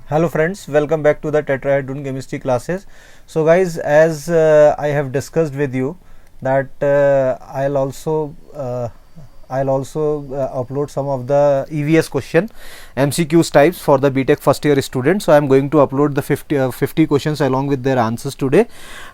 Hello friends, welcome back to the tetrahedron chemistry classes. So guys, as I have discussed with you that I'll also upload some of the EVS question MCQs types for the BTech first year students. So I'm going to upload the 50 questions along with their answers today.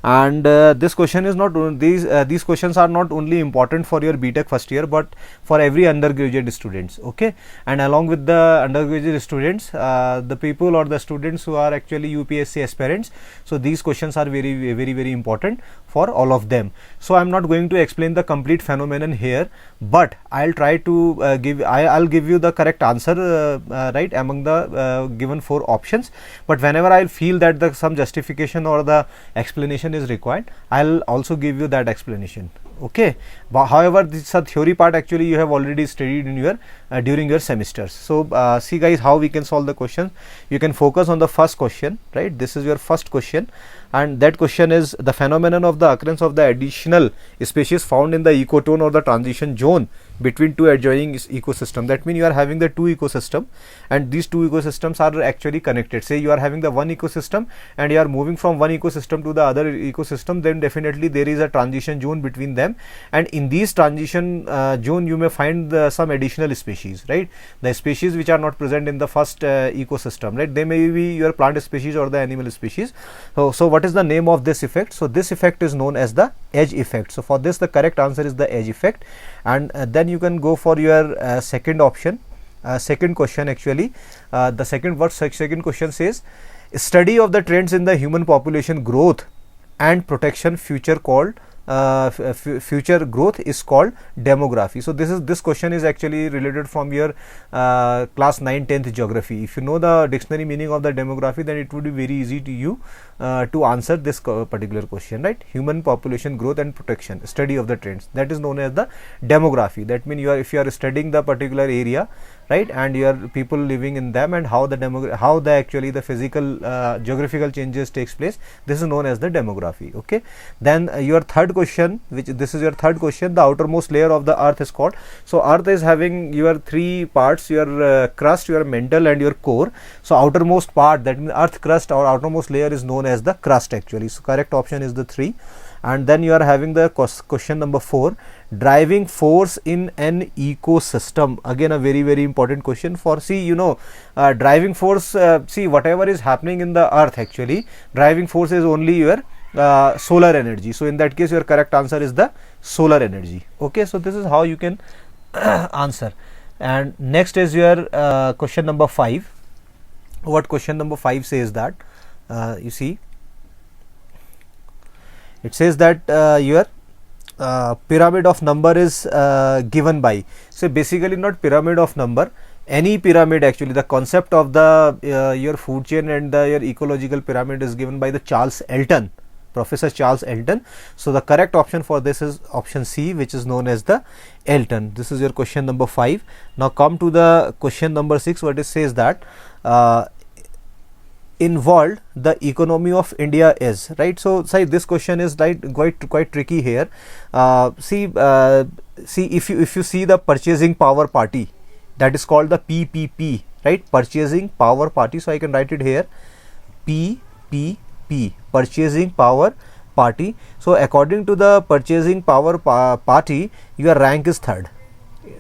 And this question is not these questions are not only important for your BTech first year but for every undergraduate students. Okay, and along with the undergraduate students, the people or the students who are actually UPSC aspirants. So these questions are very important for all of them. So I'm not going to explain the complete phenomenon here, but I'll try to I'll give you the correct answer right among the given 4 options. But whenever I feel that some justification or the explanation is required, I'll also give you that explanation. Okay, but however, this is a theory part actually you have already studied in your during your semesters. So see guys, how we can solve the question. You can focus on the first question, right? This is your first question, and that question is the phenomenon of the occurrence of the additional species found in the ecotone or the transition zone between two adjoining ecosystem. That means you are having the 2 ecosystem, and these 2 ecosystems are actually connected. Say you are having the 1 ecosystem and you are moving from one ecosystem to the other ecosystem, then definitely there is a transition zone between them, and in these transition zone you may find some additional species, right? The species which are not present in the first ecosystem, right? They may be your plant species or the animal species. So what is the name of this effect? So this effect is known as the edge effect. So for this the correct answer is the edge effect. And then you can go for your second option, second question actually. The second question says, study of the trends in the human population growth and protection future growth is called demography. So this question is actually related from your class 9 10th geography. If you know the dictionary meaning of the demography, then it would be very easy to you to answer this particular question, right? Human population growth and protection, study of the trends, that is known as the demography. That means if you are studying the particular area, right, and your people living in them, and how the actually the physical geographical changes takes place, this is known as the demography. Okay, then your third question, this is your third question, the outermost layer of the earth is called. So earth is having your 3 parts, your crust, your mantle, and your core. So outermost part, that means earth crust or outermost layer, is known as the crust actually. So correct option is the 3. And then you are having the question number 4, driving force in an ecosystem. Again a very important question. For see, you know, driving force, see whatever is happening in the earth, actually driving force is only your solar energy. So in that case your correct answer is the solar energy. Okay, so this is how you can answer. And next is your question number 5. What question number 5 says that, you see, it says that your pyramid of number is given by. So basically not pyramid of number, any pyramid actually. The concept of the your food chain and your ecological pyramid is given by the Charles Elton, Professor Charles Elton. So the correct option for this is option C, which is known as the Elton. This is your question number 5. Now come to the question number 6. What it says that involved the economy of India is, right? So say this question is quite tricky here. See if you see the purchasing power party, that is called the PPP, right? Purchasing power party. So I can write it here, PPP, purchasing power party. So according to the purchasing power party, your rank is 3rd.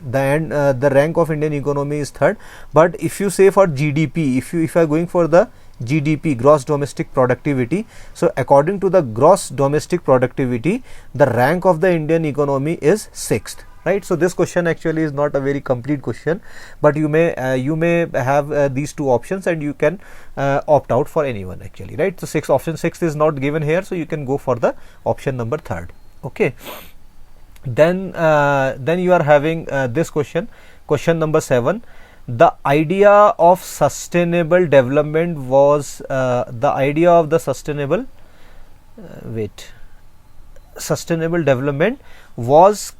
The rank of Indian economy is 3rd. But if you say for GDP, if you are going for the GDP, gross domestic productivity, so according to the gross domestic productivity, the rank of the Indian economy is 6th, right? So this question actually is not a very complete question, but you may have these 2 options, and you can opt out for anyone actually, right? So option 6 is not given here, so you can go for the option number 3rd. Okay, then you are having this question number 7. The idea of sustainable development was sustainable development was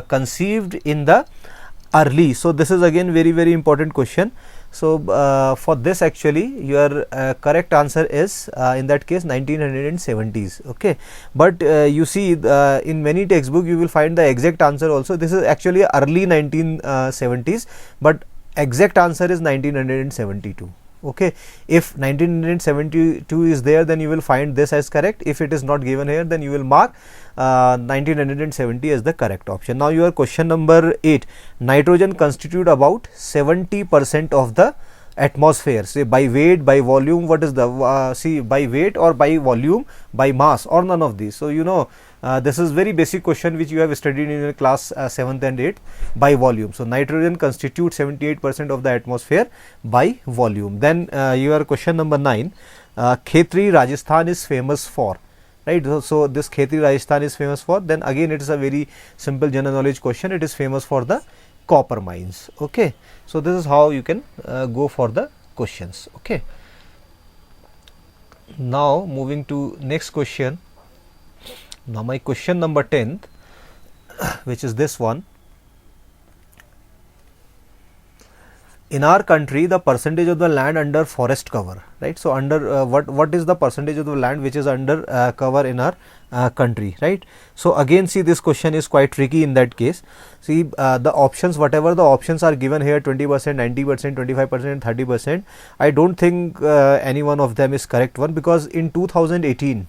conceived in the early. So this is again very important question. So for this actually your correct answer is in that case 1970s. Okay, but you see in many textbook you will find the exact answer also. This is actually early 1970s, but exact answer is 1972. Okay, if 1972 is there, then you will find this as correct. If it is not given here, then you will mark 1970 as the correct option. Now your question number 8, nitrogen constitute about 70% of the atmosphere. Say by weight, by volume, what is the see, by weight or by volume, by mass, or none of these. So you know, this is very basic question which you have studied in your class 7th and 8th, by volume. So nitrogen constitutes 78% of the atmosphere by volume. Then your question number 9, Khetri Rajasthan is famous for, right? So this Khetri Rajasthan is famous for, then again it is a very simple general knowledge question. It is famous for the copper mines. Okay, so this is how you can go for the questions. Okay, now moving to next question. Now my question number 10th, which is this one. In our country, the percentage of the land under forest cover, right? So under what is the percentage of the land which is under cover in our country, right? So again, see, this question is quite tricky in that case. See, the options, whatever the options are given here, 20%, 90%, 25%, 30%, I don't think any one of them is correct one, because in 2018,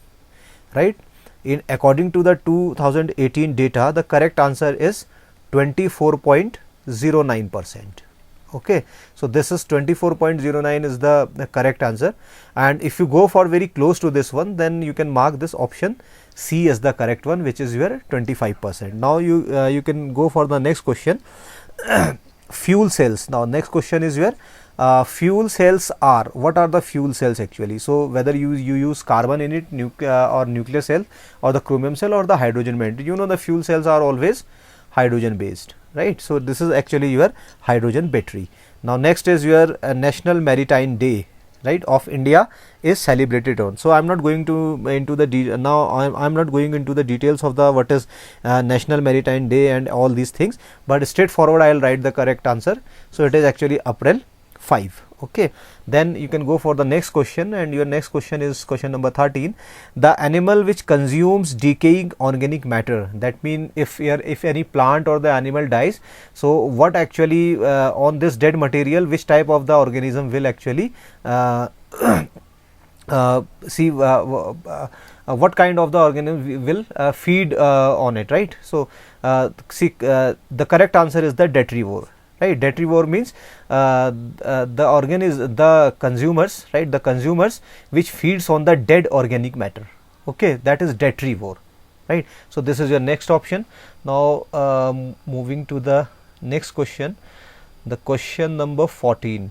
right, in according to the 2018 data, the correct answer is 24.09%. Okay, so this is 24.09 is the correct answer, and if you go for very close to this one, then you can mark this option C as the correct one, which is your 25%. Now you can go for the next question. Fuel cells. Now next question is your fuel cells are, what are the fuel cells actually? So whether you use carbon in it, or nuclear cell, or the chromium cell, or the hydrogen based. You know, the fuel cells are always hydrogen based, right? So this is actually your hydrogen battery. Now next is your National Maritime Day, right, of India is celebrated on. So I am not going to into the now I am not going into the details of the what is National Maritime Day and all these things, but straightforward I will write the correct answer. So it is actually April 5. Okay, then you can go for the next question, and your next question is question number 13. The animal which consumes decaying organic matter, that means if any plant or the animal dies, so what actually on this dead material, which type of the organism will actually see what kind of the organism will feed on it, right? So see, the correct answer is the detrivore. Right, detrivore means the consumers, right, the consumers which feeds on the dead organic matter. Okay, that is detrivore, right? So this is your next option. Now moving to the next question, the question number 14,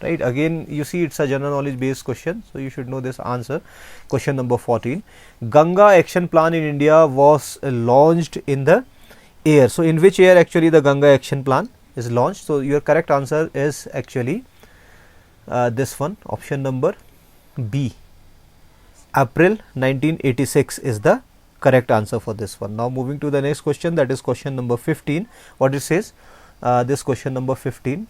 right? Again, you see, it's a general knowledge based question, so you should know this answer. Question number 14, Ganga Action Plan in India was launched in the year. So in which year actually the Ganga Action Plan is launched? So your correct answer is actually this one, option number B, April 1986 is the correct answer for this one. Now moving to the next question, that is question number 15. What it says, this question number 15,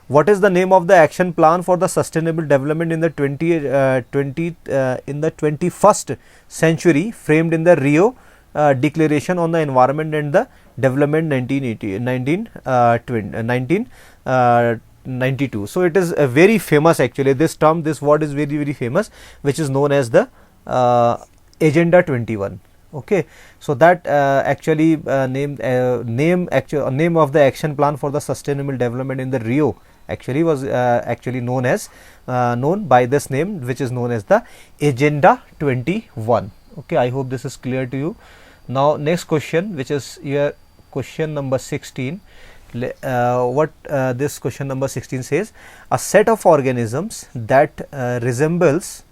what is the name of the action plan for the sustainable development in the 21st century framed in the Rio Declaration on the Environment and the Development 1992. So it is a very famous actually, this term, this word is very famous, which is known as the Agenda 21. Okay, so that actually name of the action plan for the sustainable development in the Rio actually was actually known by this name, which is known as the Agenda 21. Okay, I hope this is clear to you. Now next question, which is your question number 16. What this question number 16 says, a set of organisms that resembles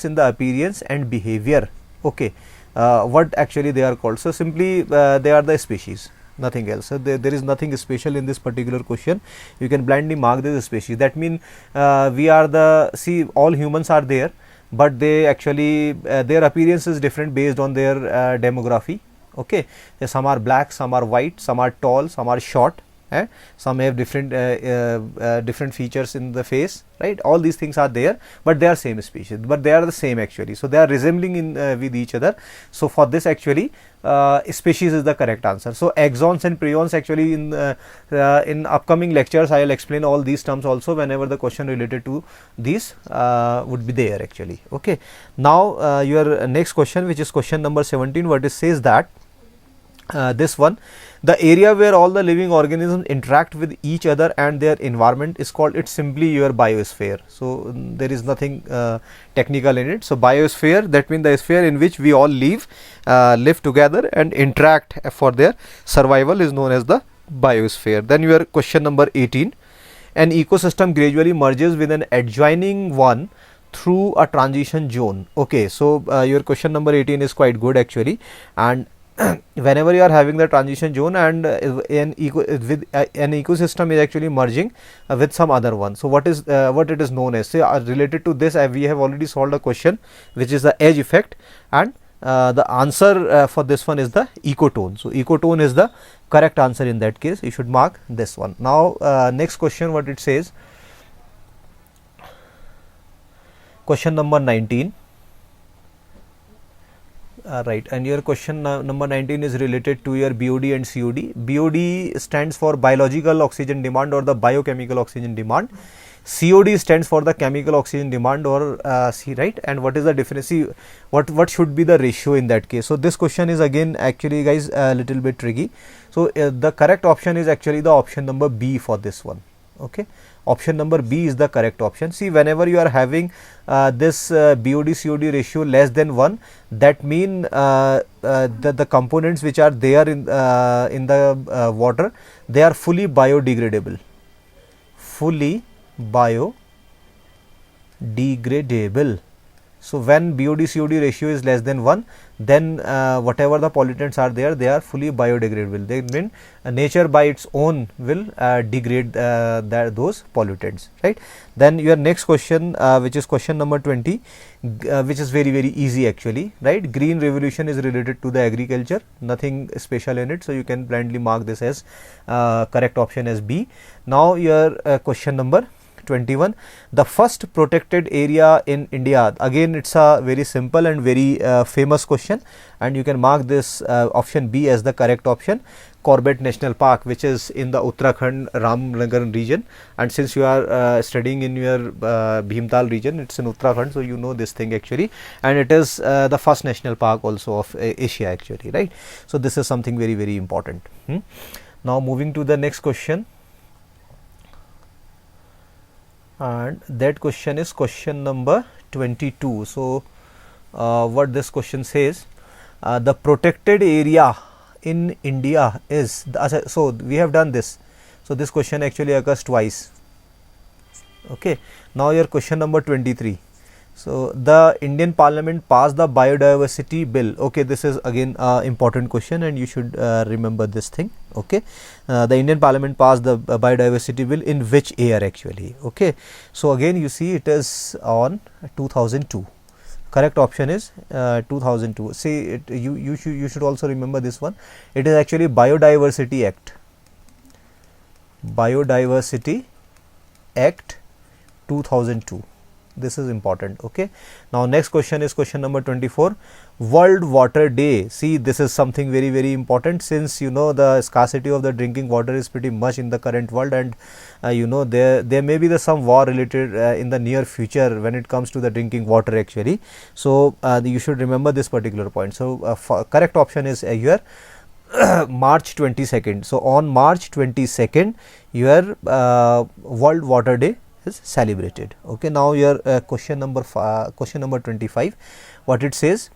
in the appearance and behavior. Okay, what actually they are called? So simply they are the species, nothing else. So there is nothing special in this particular question. You can blindly mark this species. That means we are the, see, all humans are there, but they actually their appearance is different based on their demography. Okay, some are black, some are white, some are tall, some are short, some have different features in the face, right? All these things are there, but they are same species, but they are the same actually, so they are resembling in with each other. So for this actually species is the correct answer. So axons and prions actually in upcoming lectures I will explain all these terms also whenever the question related to these would be there actually. Okay, now your next question, which is question number 17, what it says that this one, the area where all the living organisms interact with each other and their environment is called, it's simply your biosphere. So there is nothing technical in it. So biosphere, that means the sphere in which we all live together and interact for their survival, is known as the biosphere. Then your question number 18, an ecosystem gradually merges with an adjoining one through a transition zone. Okay, so your question number 18 is quite good actually, and whenever you are having the transition zone and an ecosystem is actually merging with some other one, so what it is known as? So related to this, we have already solved a question which is the edge effect, and the answer for this one is the ecotone. So ecotone is the correct answer in that case. You should mark this one. Now next question, what it says, question number 19. Right, and your question number 19 is related to your BOD and COD. BOD stands for biological oxygen demand or the biochemical oxygen demand. COD stands for the chemical oxygen demand or C, right? And what is the difference? See, what should be the ratio in that case? So this question is again actually guys a little bit tricky. So the correct option is actually the option number B for this one. Okay, option number B is the correct option. See, whenever you are having this BOD COD ratio less than 1, that mean the components which are there in the water, they are fully biodegradable, So when BOD COD ratio is less than 1, then whatever the pollutants are there, they are fully biodegradable. They mean nature by its own will degrade those pollutants, right? Then your next question, which is question number 20, which is very easy actually, right? Green revolution is related to the agriculture, nothing special in it, so you can blindly mark this as correct option as B. Now your question number 21, the first protected area in India. Again, it's a very simple and very famous question, and you can mark this option B as the correct option. Corbett National Park, which is in the Uttarakhand Ramnagar region, and since you are studying in your Bhimtal region, it's in Uttarakhand, so you know this thing actually, and it is the first national park also of Asia actually, right? So this is something very important. Now moving to the next question, and that question is question number 22. So what this question says, the protected area in India is so we have done this, so this question actually occurs twice. Okay, now your question number 23. So the Indian Parliament passed the biodiversity bill. Okay, this is again important question, and you should remember this thing. Okay, the Indian Parliament passed the biodiversity bill in which year actually? Okay, so again you see it is on 2002. Correct option is 2002. See, you should also remember this one. It is actually Biodiversity Act. Biodiversity Act 2002. This is important. Okay, now next question is question number 24, World Water Day. See, this is something very important, since you know the scarcity of the drinking water is pretty much in the current world, and you know there may be some war related in the near future when it comes to the drinking water actually. So you should remember this particular point. So correct option is here March 22nd. So on March 22nd your World Water Day is celebrated. Okay, now your question number 25, what it says,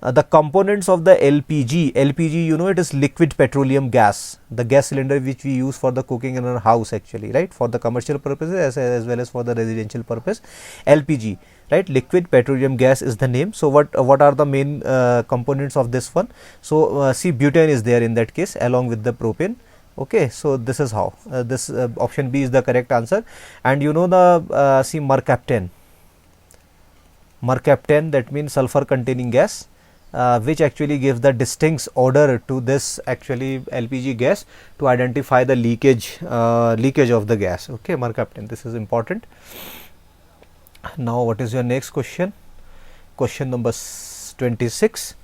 the components of the LPG, you know, it is liquid petroleum gas, the gas cylinder which we use for the cooking in our house actually, right, for the commercial purposes as well as for the residential purpose. LPG, right, liquid petroleum gas is the name. So what are the main components of this one? So see, butane is there in that case along with the propane. Okay, so this is how this option B is the correct answer. And you know the see mercaptan, that means sulfur containing gas, which actually gives the distinct odor to this actually LPG gas to identify the leakage of the gas. Okay, mercaptan, this is important. Now what is your next question? Question number 26,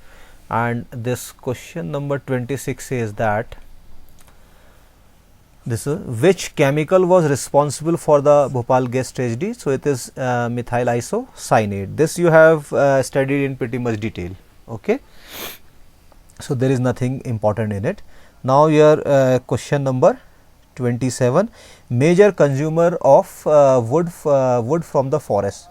and this question number 26 says that this is which chemical was responsible for the Bhopal gas tragedy. So it is methyl isocyanate. This you have studied in pretty much detail. Okay, so there is nothing important in it. Now your question number 27, major consumer of wood from the forest.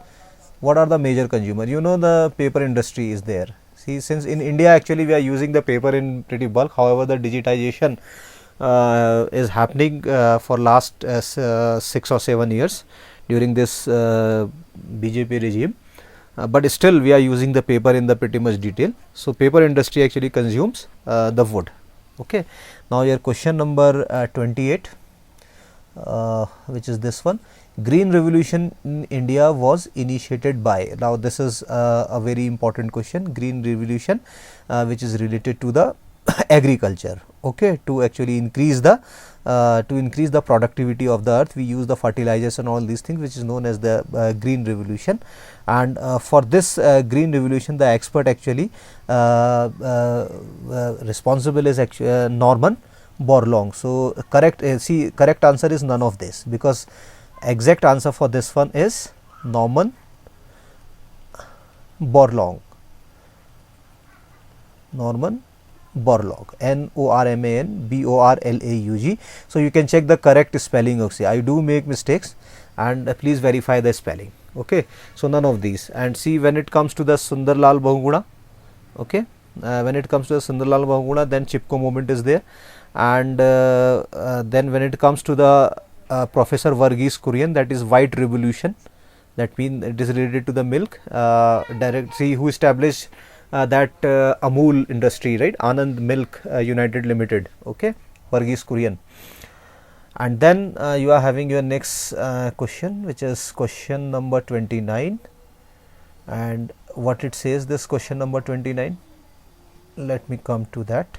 What are the major consumer? You know, the paper industry is there. See, since in India actually we are using the paper in pretty bulk, however the digitization is happening for last 6 or 7 years during this BJP regime, but still we are using the paper in the pretty much detail. So paper industry actually consumes the wood. Okay, now your question number 28, which is this one. Green revolution in India was initiated by. Now this is a very important question. Green revolution, which is related to the agriculture. Okay, to actually increase the productivity of the earth, we use the fertilizers and all these things, which is known as the green revolution. And for this green revolution, the expert actually responsible is actually Norman Borlaug. So correct correct answer is none of this, because exact answer for this one is Norman Borlaug. Norman Borlaug, Norman Borlaug. So you can check the correct spelling. Okay, I do make mistakes, and please verify the spelling. Okay, so none of these. And see, when it comes to the Sundarlal Bahuguna, okay, when it comes to the Sundarlal Bahuguna, then Chipko movement is there. And then when it comes to the Professor Varghese Kurian, that is White Revolution, that means it is related to the milk. See who established that Amul industry, right? Anand Milk United Limited. Okay, Varghese Kurian. And then you are having your next question, which is question number 29. And what it says, this question number 29, let me come to that.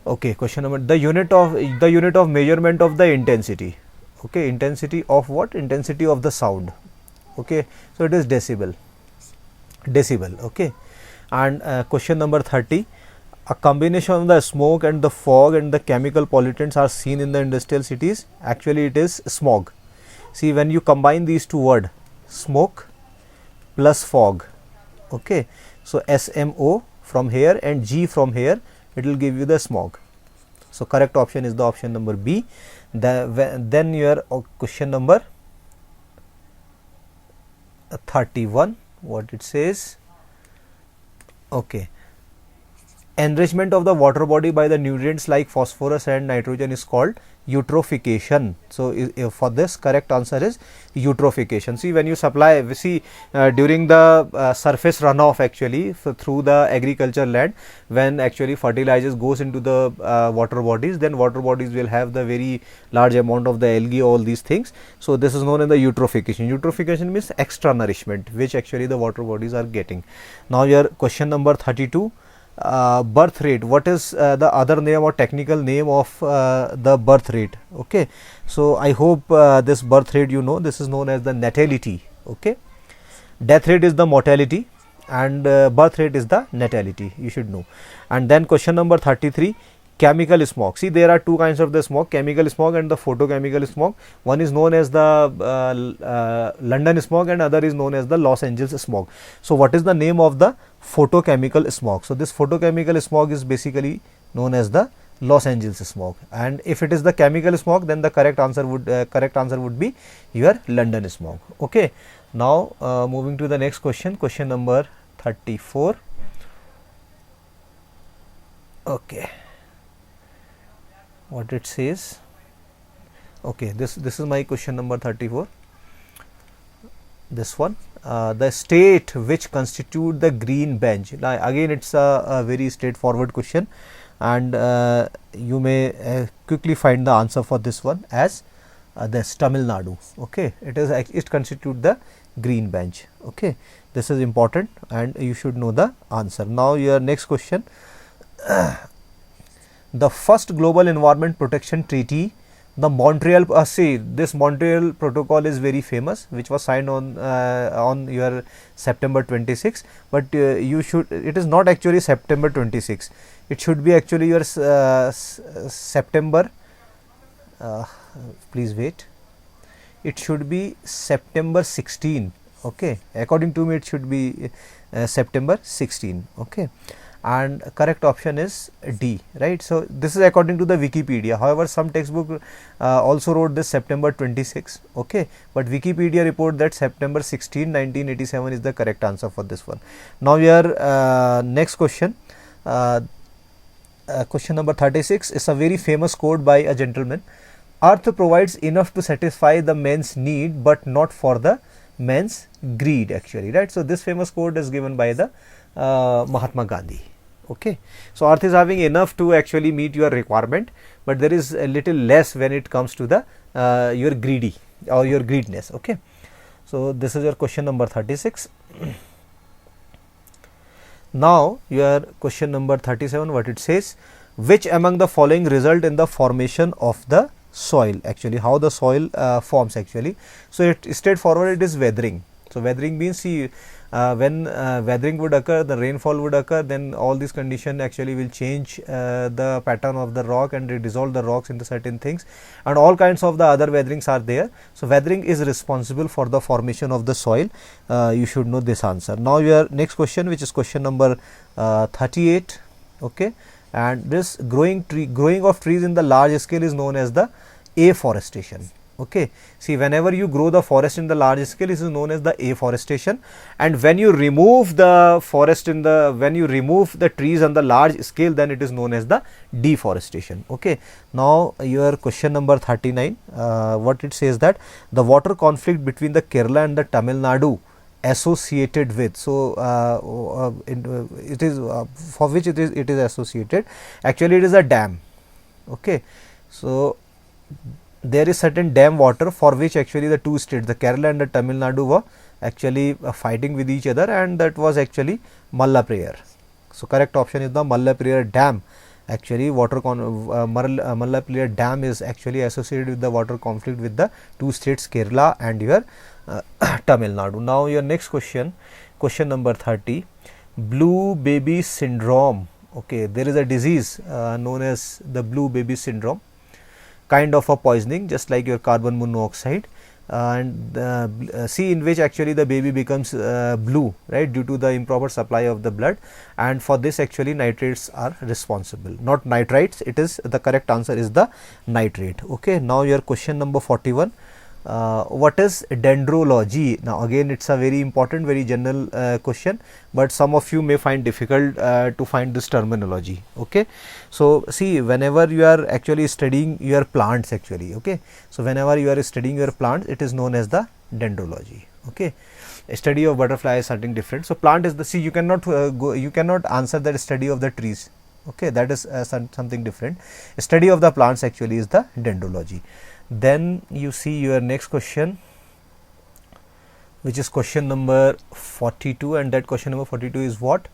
Okay, question number, the unit of measurement of the intensity. Okay, intensity of what? Intensity of the sound. Okay, so it is decibel. Okay, and question number 30, a combination of the smoke and the fog and the chemical pollutants are seen in the industrial cities. Actually it is smog. See, when you combine these two words, smoke plus fog, okay, so SMO from here and G from here, it will give you the smog. So correct option is the option number B. Then your question number 31, what it says, okay, enrichment of the water body by the nutrients like phosphorus and nitrogen is called eutrophication. So for this, correct answer is eutrophication. See, when you supply, we see during the surface runoff actually through the agriculture land, when actually fertilizers goes into the water bodies, then water bodies will have the very large amount of the algae, all these things. So this is known as the eutrophication. Eutrophication means extra nourishment which actually the water bodies are getting. Now your question number 32, birth rate. What is the other name or technical name of the birth rate? Okay, so I hope this birth rate you know. This is known as the natality. Okay, death rate is the mortality and birth rate is the natality, you should know. And then question number 33, chemical smog. See, there are two kinds of the smog, chemical smog and the photochemical smog. One is known as the London smog and other is known as the Los Angeles smog. So what is the name of the photochemical smog? So this photochemical smog is basically known as the Los Angeles smog, and if it is the chemical smog, then the correct answer would be your London smog. Okay, now moving to the next question, question number 34. Okay, what it says, okay, this is my question number 34, this one, the state which constitute the green bench. Now again it's a very straightforward question, and you may quickly find the answer for this one as this Tamil Nadu. Okay, it constitute the green bench. Okay, this is important and you should know the answer. Now your next question. The first global environment protection treaty, the Montreal, see this Montreal protocol is very famous, which was signed on your September 26, but you should, it is not actually September 26, it should be actually your September, please wait, it should be September 16. Okay, according to me it should be September 16. Okay, and correct option is D, right. So this is according to the Wikipedia. However, some textbook also wrote this September 26. Okay, but Wikipedia report that September 16, 1987 is the correct answer for this one. Now your next question, question number 36 is a very famous quote by a gentleman. Earth provides enough to satisfy the man's need, but not for the man's greed, actually, right. So this famous quote is given by the Mahatma Gandhi. Okay, so earth is having enough to actually meet your requirement, but there is a little less when it comes to the your greedy or your greediness. Okay, so this is your question number 36. Now your question number 37, what it says, which among the following result in the formation of the soil, actually how the soil forms actually. So it straightforward, it is weathering. So weathering means, see, when weathering would occur, the rainfall would occur, then all these condition actually will change the pattern of the rock and dissolve the rocks into certain things, and all kinds of the other weatherings are there. So weathering is responsible for the formation of the soil. You should know this answer. Now your next question, which is question number 38. Okay, and this growing of trees in the large scale is known as the afforestation. Okay, see, whenever you grow the forest in the large scale, this is known as the afforestation, and when you remove the forest in the, when you remove the trees on the large scale, then it is known as the deforestation. Okay, now your question number 39, what it says, that the water conflict between the Kerala and the Tamil Nadu associated with, so it is for which it is associated, actually it is a dam. Okay, so there is certain dam water for which actually the two states, the Kerala and the Tamil Nadu, were actually fighting with each other, and that was actually Mallaprayar. So correct option is the Mallaprayar Dam. Actually Mallaprayar Dam is actually associated with the water conflict with the two states, Kerala and your Tamil Nadu. Now your next question, question number 30, blue baby syndrome. Okay, there is a disease known as the blue baby syndrome, kind of a poisoning, just like your carbon monoxide, and see, in which actually the baby becomes blue, right, due to the improper supply of the blood, and for this actually nitrates are responsible, not nitrites. It is, the correct answer is the nitrate. Okay, now your question number 41, what is dendrology? Now again, it's a very important, very general question, but some of you may find difficult to find this terminology. Okay, so see, whenever you are actually studying your plants, actually, okay, so whenever you are studying your plants, it is known as the dendrology. Okay, a study of butterfly is something different. So plant is the, see, you cannot you cannot answer that study of the trees. Okay, that is something different. A study of the plants actually is the dendrology. Then you see your next question, which is question number 42, and that question number 42 is what?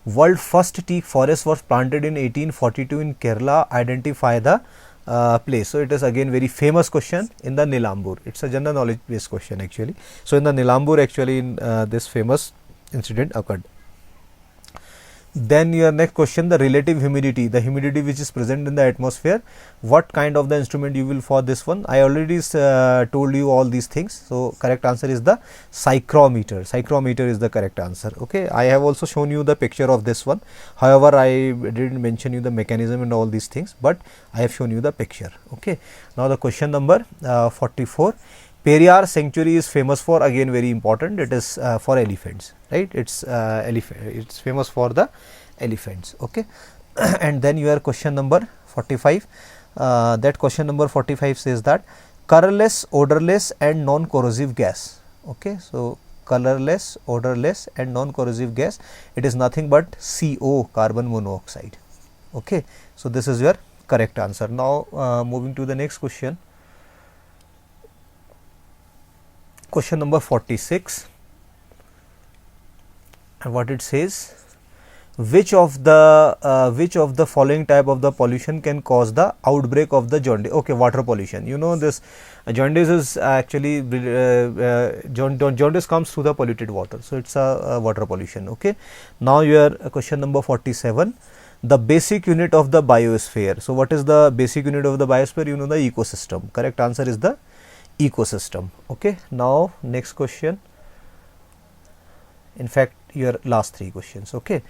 World first teak forest was planted in 1842 in Kerala. Identify the place. So it is again very famous question in the Nilambur. It's a general knowledge based question actually. So in the Nilambur, actually, in this famous incident occurred. Then your next question, the relative humidity, the humidity which is present in the atmosphere. What kind of the instrument you will for this one? I already told you all these things. So correct answer is the psychrometer. Psychrometer is the correct answer. Okay, I have also shown you the picture of this one. However, I didn't mention you the mechanism and all these things, but I have shown you the picture. Okay, now the question number 44. Periyar Sanctuary is famous for, again very important, it is for elephants, right? It's it's famous for the elephants. Okay, and then your question number 45, that question number 45 says that colorless, odorless and non-corrosive gas. Okay, so colorless, odorless and non-corrosive gas, it is nothing but CO, carbon monoxide. Okay, so this is your correct answer. Now moving to the next question. question number 46, and what it says, which of the following type of the pollution can cause the outbreak of the jaundice? Okay, water pollution. You know this jaundice is actually jaundice comes through the polluted water, so it's a water pollution. Okay, now your question number 47, the basic unit of the biosphere. So what is the basic unit of the biosphere? You know, the ecosystem. Correct answer is the ecosystem. Okay, now next question, in fact your last 3 questions. Okay,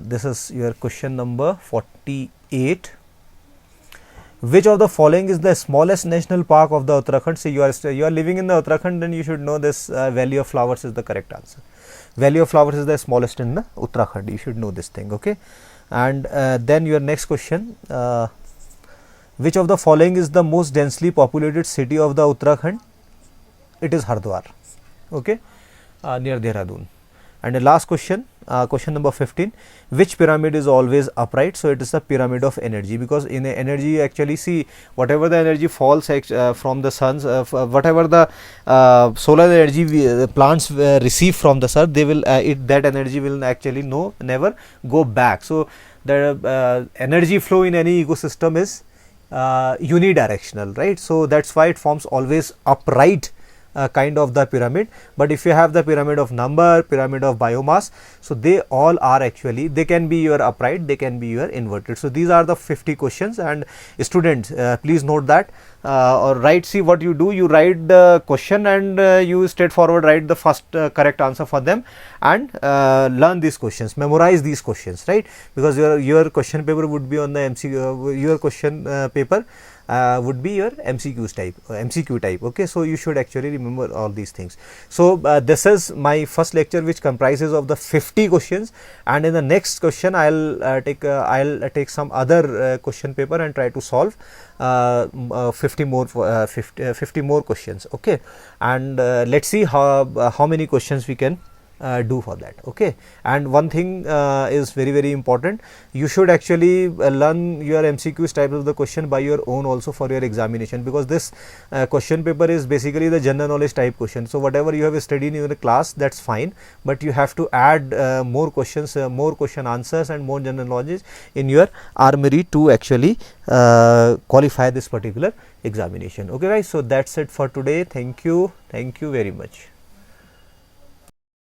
this is your question number 48. Which of the following is the smallest national park of the Uttarakhand? See, you are living in the Uttarakhand, then you should know this. Valley of Flowers is the correct answer. Valley of Flowers is the smallest in the Uttarakhand. You should know this thing. Okay, and then your next question, which of the following is the most densely populated city of the Uttarakhand? It is Hardwar. Okay, near Dehradun. And the last question, question number 15, which pyramid is always upright? So it is the pyramid of energy, because in energy actually, see, whatever the energy falls from the suns, whatever the solar energy plants receive from the sun, they will that energy will actually never go back. So the energy flow in any ecosystem is unidirectional, right? So that's why it forms always upright kind of the pyramid. But if you have the pyramid of number, pyramid of biomass, so they all are actually, they can be your upright, they can be your inverted. So these are the 50 questions, and students, please note that, or write, see what you do, you write the question and you straightforward write the first correct answer for them, and learn these questions, memorize these questions, right? Because your question paper would be on the MCQ, your question paper would be your MCQ type. Okay, so you should actually remember all these things. So this is my first lecture, which comprises of the 50 questions, and in the next question I'll take some other question paper and try to solve 50 more questions. Okay, and let's see how many questions we can do for that. Okay, and one thing is very important, you should actually learn your MCQs type of the question by your own also for your examination, because this question paper is basically the general knowledge type question. So whatever you have studied in your class, that's fine, but you have to add more questions, more question answers and more general knowledge in your armory to actually qualify this particular examination. Okay guys, so that's it for today. Thank you very much.